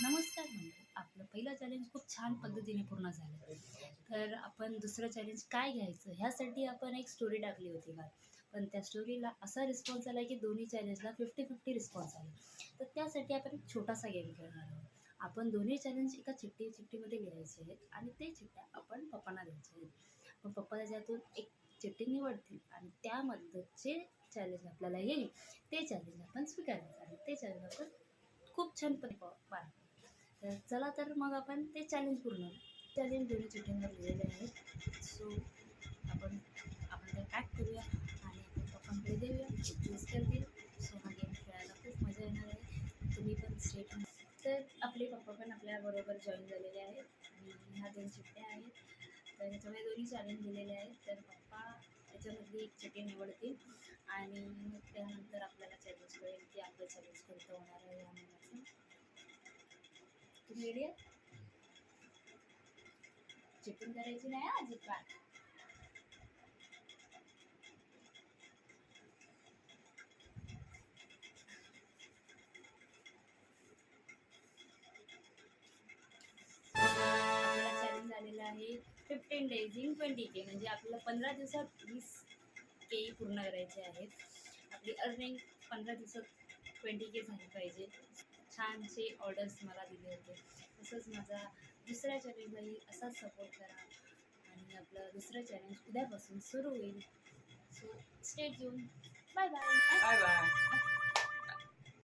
नमस्कार मंडळी. आपलं पहिलं चॅलेंज खूप छान पद्धतीने पूर्ण झालं. तर आपण दुसरं चॅलेंज काय घ्यायचं ह्यासाठी आपण एक स्टोरी टाकली होती काल. पण त्या स्टोरीला असा रिस्पॉन्स आला की दोन्ही चॅलेंजला 50-50 रिस्पॉन्स आले. तर त्यासाठी आपण एक छोटासा गेम खेळणार आहोत. आपण दोन्ही चॅलेंज एका चिठ्ठीमध्ये लिहायचे आहेत आणि ते चिठ्ठ्या आपण पप्पांना द्यायचे आहेत. मग पप्पा त्याच्यातून एक चिठ्ठी निवडतील आणि त्यामधलं जे चॅलेंज आपल्याला येईल ते चॅलेंज आपण स्वीकारायचं आणि ते चॅलेंज आपण खूप छान पार. तर चला तर मग आपण ते चॅलेंज पूर्ण चॅलेंज दोन्ही चिठ्ठ्यांवर लिहिलेले आहेत. सो आपण आपण ते पॅक करूया आणि आपण पप्पांकडे देऊया, चूज करतील. सो हा गेम खेळायला खूप मजा येणार आहे. तुम्ही पण स्टेट. तर आपले पप्पा पण आपल्याबरोबर जॉईन झालेले आहेत आणि ह्या 2 चिठ्ठ्या आहेत. तर ह्याच्यामध्ये दोन्ही चॅलेंज दिलेले आहेत. तर पप्पा याच्यामधली एक चिठ्ठी निवडतील आणि मग त्यानंतर आपल्याला चॅलेंज कळेल की आपलं चॅलेंज कोणतं होणार आहे या महिन्याचं. तुम्ही रेडी आहे? चिटिंग करायची नाही अजिबात. आपला चॅलेंज आलेला आहे 15 डेज इन 20K, म्हणजे आपल्याला 15 दिवसात 20K पूर्ण करायचे आहेत. आपली अर्निंग 15 दिवसात 20K झाली पाहिजे. छानसे ऑर्डर्स मला दिले होते. तसंच माझा दुसऱ्या चॅलेंजलाही असाच सपोर्ट करा आणि आपलं दुसरं चॅलेंज उद्यापासून सुरू होईल. So stay tuned. Bye bye. Bye bye.